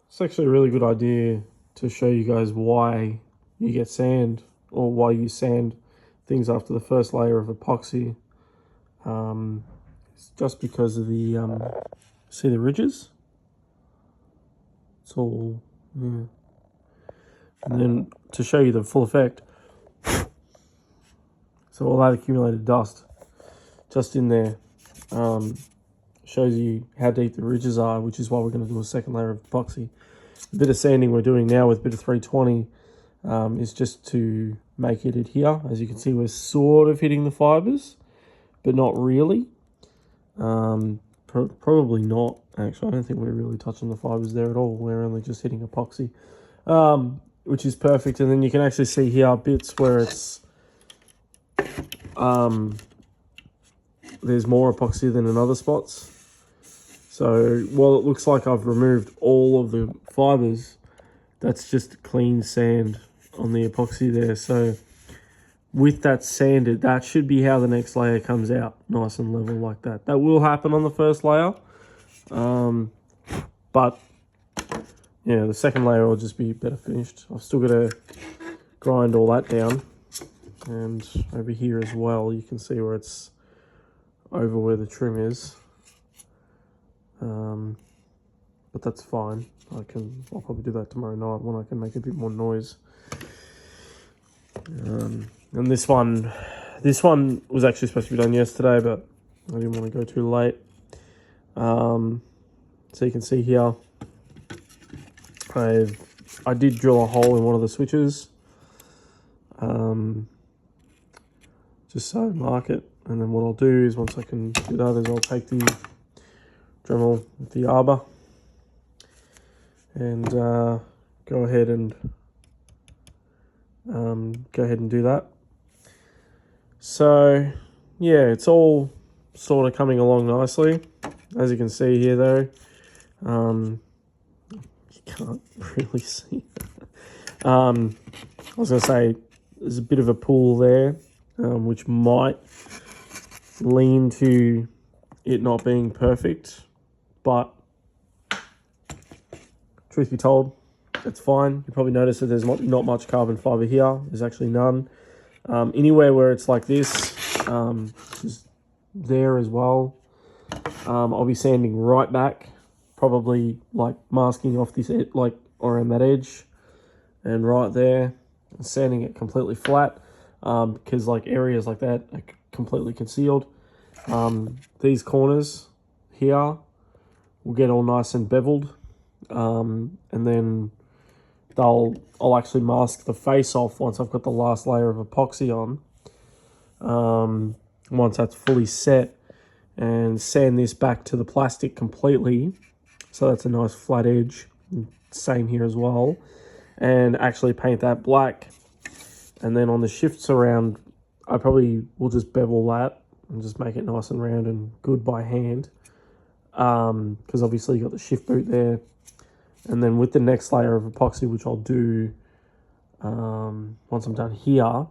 It's actually a really good idea to show you guys why you get sand, or why you sand things after the first layer of epoxy. It's just because of the, see the ridges? It's all, yeah. And then to show you the full effect, so all that accumulated dust just in there shows you how deep the ridges are, which is why we're going to do a second layer of epoxy. The bit of sanding we're doing now with a bit of 320 is just to make it adhere. As you can see, we're sort of hitting the fibers, but not really. Probably not, actually. I don't think we're really touching the fibers there at all. We're only just hitting epoxy, which is perfect. And then you can actually see here bits where it's there's more epoxy than in other spots. So while it looks like I've removed all of the fibers, that's just clean sand on the epoxy there. So with that sanded, that should be how the next layer comes out, nice and level like that. That will happen on the first layer, but yeah, the second layer will just be better finished. I've still got to grind all that down, and over here as well, you can see where it's over where the trim is. But that's fine. I'll probably do that tomorrow night when I can make a bit more noise. And this one was actually supposed to be done yesterday, but I didn't want to go too late. So you can see here, I did drill a hole in one of the switches, just so I mark it. And then what I'll do is, once I can do that, is I'll take the Dremel with the arbor and go ahead and do that. So yeah, it's all sort of coming along nicely, as you can see here though. You can't really see that. I was going to say there's a bit of a pool there, which might lean to it not being perfect, but truth be told, it's fine. You probably notice that there's not much carbon fiber here. There's actually none. Anywhere where it's like this, just there as well, I'll be sanding right back, probably like masking off this like around that edge, and right there, sanding it completely flat, because like areas like that are completely concealed. These corners here will get all nice and beveled, and then I'll actually mask the face off once I've got the last layer of epoxy on, once that's fully set, and sand this back to the plastic completely, so that's a nice flat edge. Same here as well, and actually paint that black. And then on the shifts around, I probably will just bevel that and just make it nice and round and good by hand, because obviously you got the shift boot there. And then with the next layer of epoxy, which I'll do once I'm done here,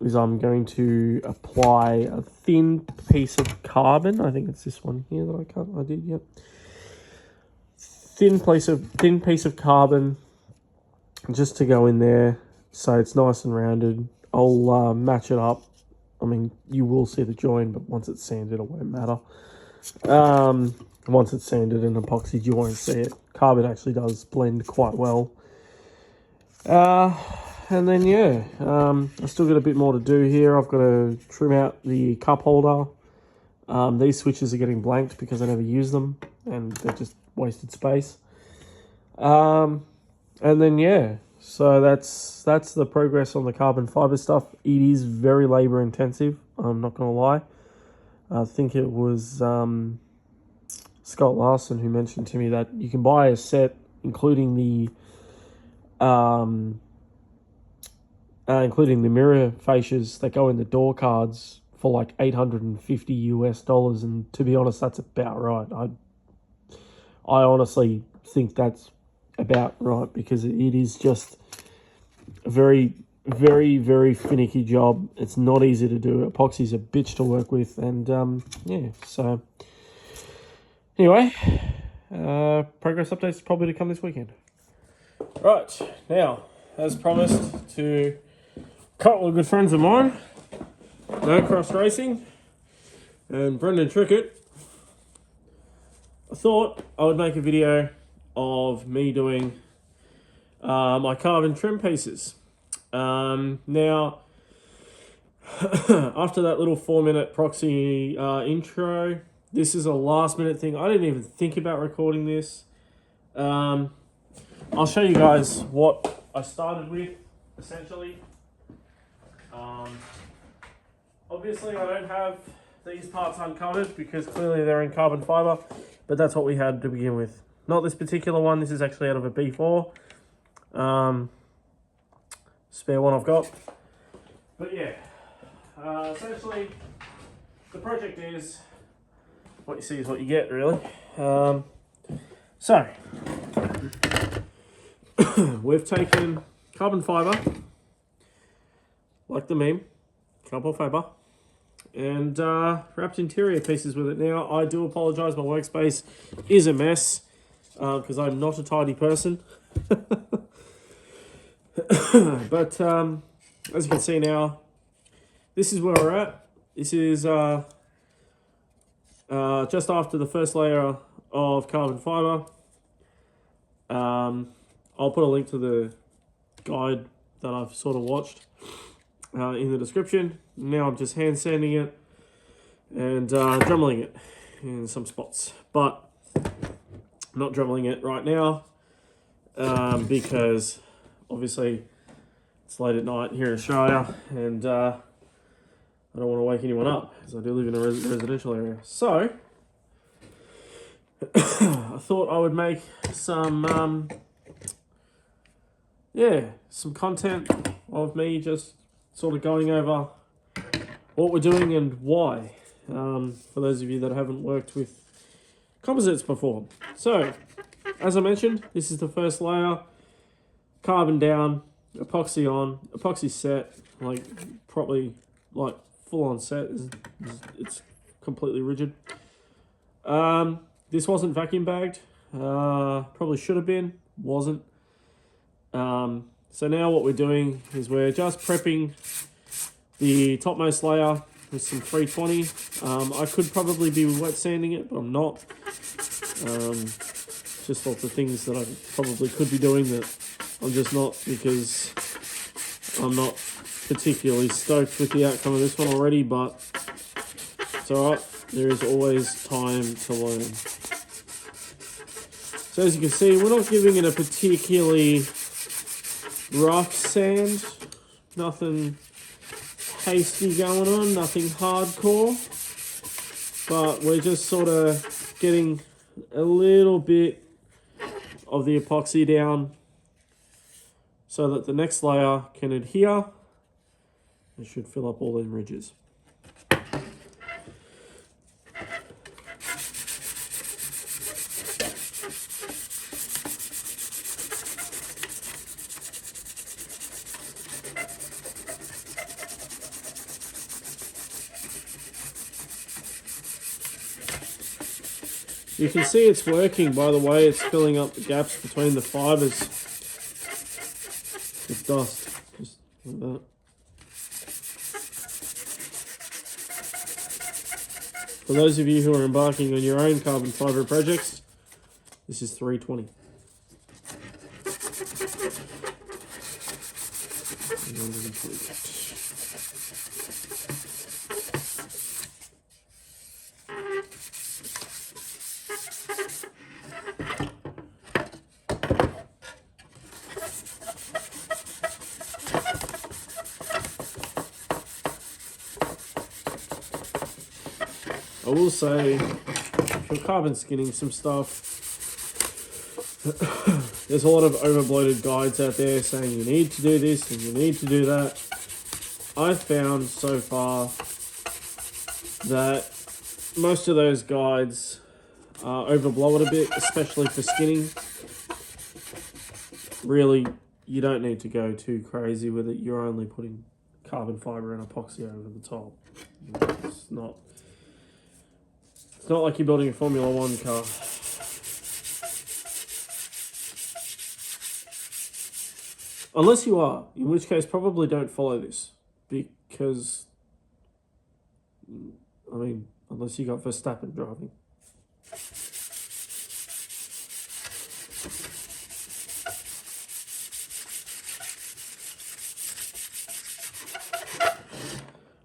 is I'm going to apply a thin piece of carbon. I think it's this one here that I did, yep. Thin piece of carbon just to go in there, so it's nice and rounded. I'll match it up. I mean, you will see the join, but once it's sanded, it won't matter. Once it's sanded and epoxied, you won't see it. Carbon actually does blend quite well. And then yeah, I still got a bit more to do here. I've got to trim out the cup holder. These switches are getting blanked because I never use them, and they're just wasted space. And then yeah, so that's the progress on the carbon fiber stuff. It is very labor intensive, I'm not gonna lie. I think it was Scott Larson who mentioned to me that you can buy a set including the mirror fascias that go in the door cards for like $850 US, and to be honest, that's about right. I honestly think that's about right, because it is just a very, very, very finicky job. It's not easy to do. Epoxy's a bitch to work with, and yeah, so anyway, progress updates probably to come this weekend. Right, now, as promised, to a couple of good friends of mine, No Cross Racing and Brendan Trickett, I thought I would make a video of me doing my carbon trim pieces. Now, after that little 4-minute proxy intro, this is a last minute thing. I didn't even think about recording this. I'll show you guys what I started with, essentially. Obviously, I don't have these parts uncovered because clearly they're in carbon fiber, but that's what we had to begin with. Not this particular one. This is actually out of a B4. Spare one I've got. But yeah, essentially, the project is what you see is what you get, really. So, we've taken carbon fiber, like the meme, carbon fiber, and wrapped interior pieces with it. Now, I do apologise, my workspace is a mess, because I'm not a tidy person. But, as you can see now, this is where we're at. This is just after the first layer of carbon fiber. I'll put a link to the guide that I've sort of watched in the description. Now I'm just hand sanding it and dremeling it in some spots, but not dremeling it right now because obviously it's late at night here in Australia and I don't want to wake anyone up because I do live in a residential area. So I thought I would make some some content of me just sort of going over what we're doing and why, for those of you that haven't worked with composites before. So, as I mentioned, this is the first layer, carbon down, epoxy on, epoxy set, like probably like full on set, it's completely rigid. This wasn't vacuum bagged, probably should have been, wasn't. So now what we're doing is we're just prepping the topmost layer with some 320. I could probably be wet sanding it, but I'm not. Just lots of things that I probably could be doing that I'm just not, because I'm not particularly stoked with the outcome of this one already, but it's alright. There is always time to learn. So as you can see, we're not giving it a particularly rough sand, nothing hasty going on, nothing hardcore, but we're just sort of getting a little bit of the epoxy down so that the next layer can adhere. It should fill up all those ridges. You can see it's working, by the way. It's filling up the gaps between the fibres with dust, just like that. For those of you who are embarking on your own carbon fibre projects, this is 320. I will say, if you're carbon skinning some stuff, there's a lot of overbloated guides out there saying you need to do this and you need to do that. I've found so far that most of those guides overblow it a bit, especially for skinning. Really, you don't need to go too crazy with it. You're only putting carbon fibre and epoxy over the top. It's not like you're building a Formula 1 car. Unless you are, in which case probably don't follow this. Because, I mean, unless you got Verstappen driving.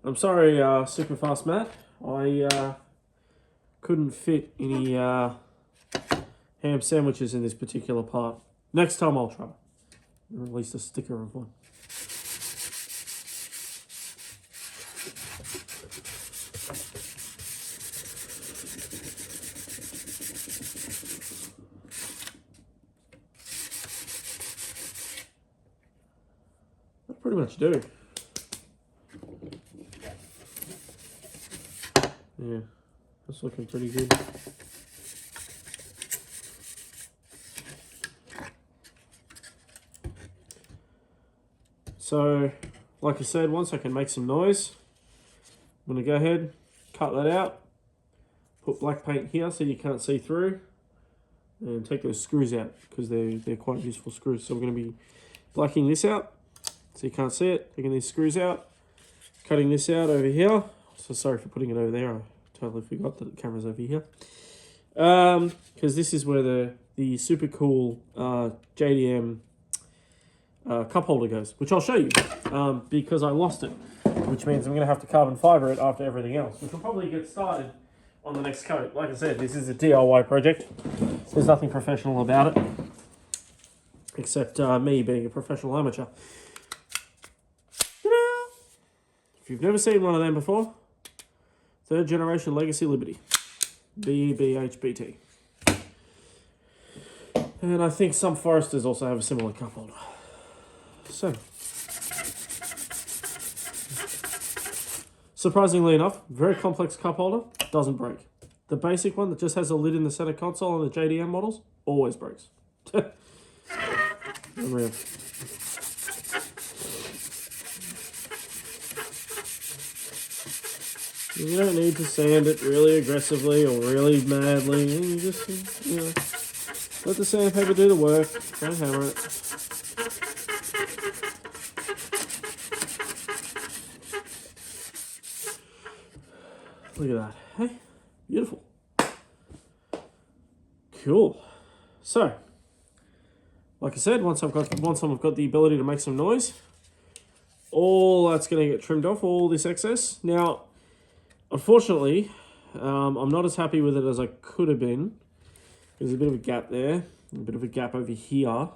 I'm sorry, Super Fast Matt. I couldn't fit any ham sandwiches in this particular part. Next time I'll try. Or at least a sticker of one. I pretty much do. Yeah, that's looking pretty good. So, like I said, once I can make some noise, I'm going to go ahead, cut that out, put black paint here so you can't see through, and take those screws out because they're quite useful screws. So we're going to be blacking this out so you can't see it, taking these screws out, cutting this out over here. So sorry for putting it over there, I totally forgot that the camera's over here. Because this is where the super cool JDM cup holder goes, which I'll show you because I lost it, which means I'm going to have to carbon fiber it after everything else, which will probably get started on the next coat. Like I said, this is a DIY project. There's nothing professional about it, except me being a professional amateur. If you've never seen one of them before, third generation Legacy Liberty, BBHBT. And I think some Foresters also have a similar cup holder. So, surprisingly enough, very complex cup holder, doesn't break. The basic one that just has a lid in the center console on the JDM models always breaks. Unreal. You don't need to sand it really aggressively or really madly. You just, let the sandpaper do the work. Don't hammer it. Look at that. Hey, beautiful. Cool. So, like I said, once I've got the ability to make some noise, all that's going to get trimmed off, all this excess. Now, unfortunately, I'm not as happy with it as I could have been. There's a bit of a gap there, a bit of a gap over here.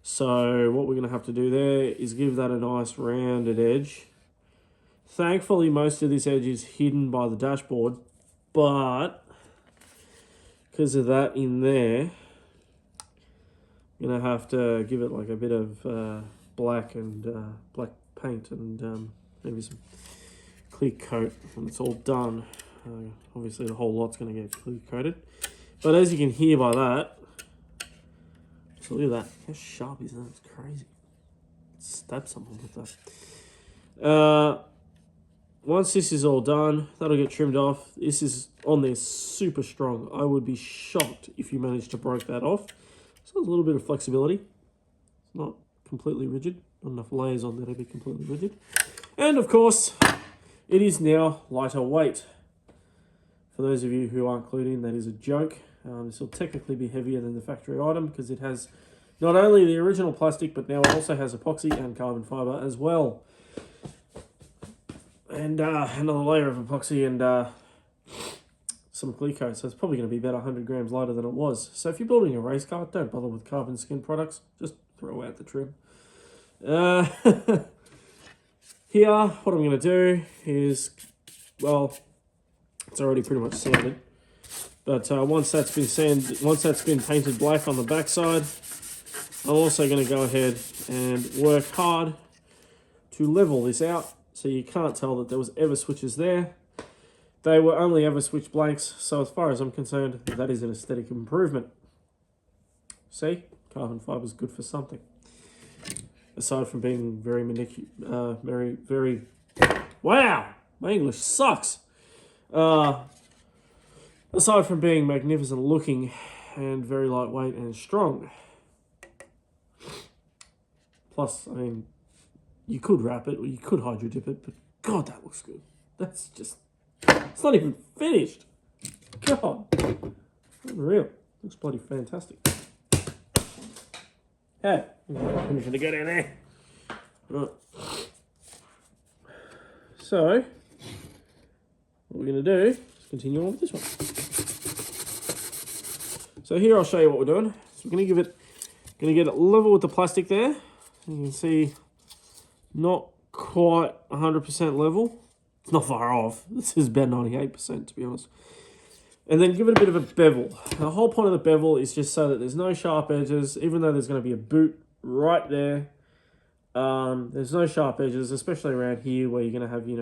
So what we're going to have to do there is give that a nice rounded edge. Thankfully, most of this edge is hidden by the dashboard, but because of that in there, I'm going to have to give it like a bit of black paint and maybe some clear coat when it's all done. Obviously the whole lot's going to get clear coated, but as you can hear by that, so look at that, how sharp is that? It's crazy. Stab someone with that. Once this is all done, that'll get trimmed off. This is on there super strong. I would be shocked if you managed to break that off. So there's a little bit of flexibility. It's not completely rigid. Not enough layers on there to be completely rigid. And of course, it is now lighter weight. For those of you who aren't clued in, that is a joke. This will technically be heavier than the factory item because it has not only the original plastic, but now it also has epoxy and carbon fiber as well. And another layer of epoxy and some clear coat. So it's probably going to be about 100 grams lighter than it was. So if you're building a race car, don't bother with carbon skin products. Just throw out the trim. Here, what I'm going to do is, well, it's already pretty much sanded. But once that's been painted black on the backside, I'm also going to go ahead and work hard to level this out so you can't tell that there was ever switches there. They were only ever switch blanks, so as far as I'm concerned, that is an aesthetic improvement. See, carbon fiber is good for something. Aside from being very wow, my English sucks. Aside from being magnificent looking and very lightweight and strong. Plus, I mean, you could wrap it or you could hydro dip it, but God, that looks good. That's just, it's not even finished. God, unreal. Looks bloody fantastic. Hey, I'm going to go down there. Right. So, what we're going to do is continue on with this one. So here I'll show you what we're doing. So we're going to get it level with the plastic there. You can see not quite 100% level. It's not far off. This is about 98% to be honest. And then give it a bit of a bevel. The whole point of the bevel is just so that there's no sharp edges, even though there's going to be a boot right there. There's no sharp edges, especially around here where you're going to have, you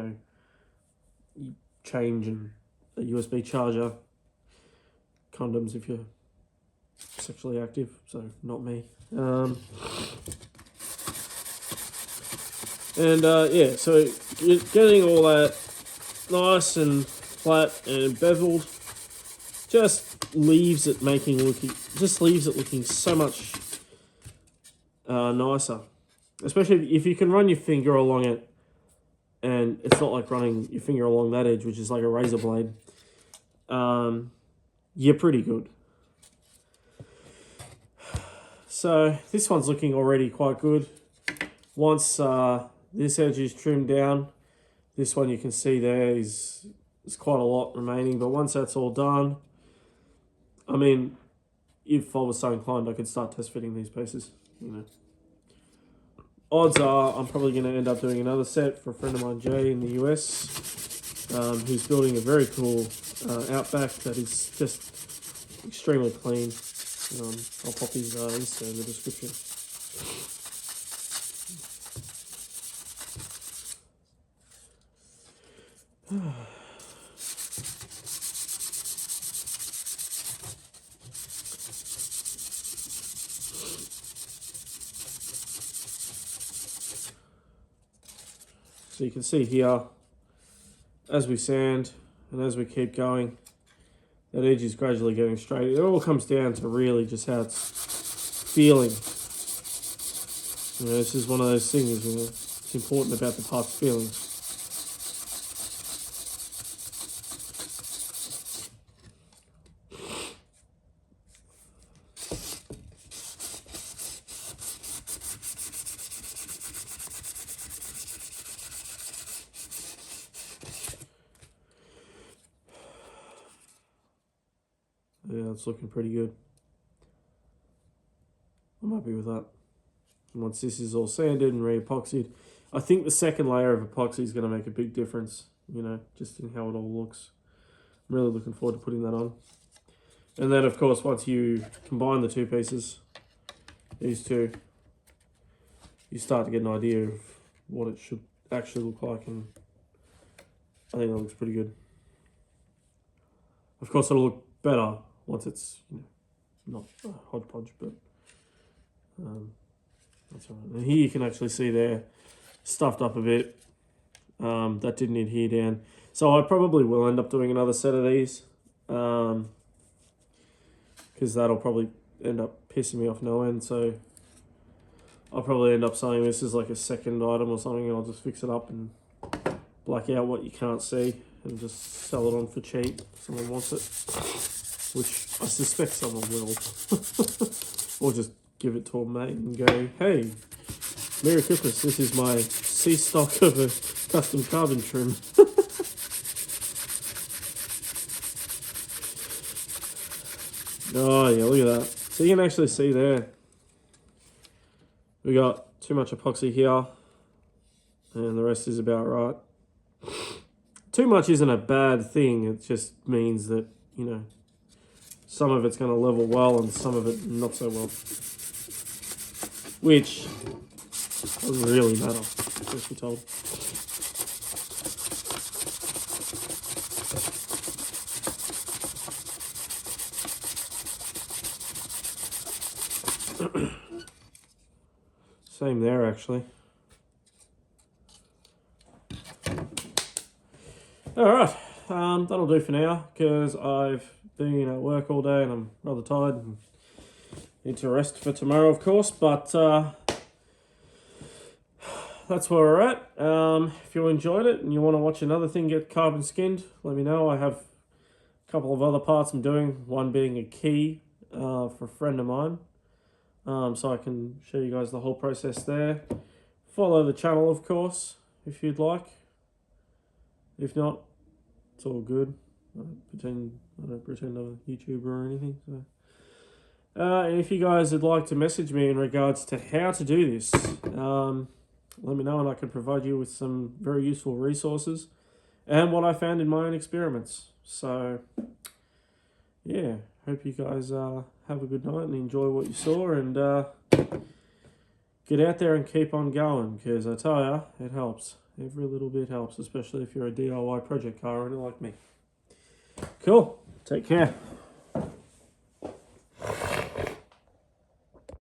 know, change and a USB charger, condoms if you're sexually active, so not me. Yeah, so getting all that nice and flat and beveled just leaves it looking so much nicer. Especially if you can run your finger along it, and it's not like running your finger along that edge, which is like a razor blade. You're pretty good. So this one's looking already quite good. Once this edge is trimmed down, this one you can see there's quite a lot remaining, but once that's all done, I mean, if I was so inclined, I could start test fitting these pieces, you know. Odds are I'm probably going to end up doing another set for a friend of mine, Jay, in the US, who's building a very cool Outback that is just extremely clean. I'll pop his Insta in the description. So you can see here, as we sand and as we keep going, that edge is gradually getting straight. It all comes down to really just how it's feeling. You know, this is one of those things, you know, it's important about the part's feelings. Yeah, it's looking pretty good. I'm happy with that. And once this is all sanded and re-epoxied, I think the second layer of epoxy is going to make a big difference, you know, just in how it all looks. I'm really looking forward to putting that on. And then, of course, once you combine the two pieces, these two, you start to get an idea of what it should actually look like, and I think that looks pretty good. Of course, it'll look better once it's, you know, not a hodgepodge, but that's all right. And here you can actually see there, stuffed up a bit. That didn't adhere down. So I probably will end up doing another set of these, because that'll probably end up pissing me off no end. So I'll probably end up saying this is like a second item or something, and I'll just fix it up and black out what you can't see and just sell it on for cheap if someone wants it, which I suspect someone will. Or just give it to a mate and go, hey, Merry Christmas, this is my C-stock of a custom carbon trim. Oh yeah, look at that. So you can actually see there, we got too much epoxy here, and the rest is about right. Too much isn't a bad thing, it just means that, you know, some of it's going to level well and some of it not so well. Which doesn't really matter, truth be told. Same there, actually. Alright, that'll do for now, because I've been at work all day and I'm rather tired and need to rest for tomorrow, of course, but that's where we're at. If you enjoyed it and you want to watch another thing get carbon skinned, let me know. I have a couple of other parts I'm doing, one being a key for a friend of mine. So I can show you guys the whole process there. Follow the channel, of course, if you'd like. If not, it's all good. I don't pretend I'm a YouTuber or anything. So. And if you guys would like to message me in regards to how to do this, let me know and I can provide you with some very useful resources and what I found in my own experiments. So, yeah, hope you guys have a good night and enjoy what you saw, and get out there and keep on going, because I tell ya, it helps. Every little bit helps, especially if you're a DIY project car owner like me. Cool. Take care.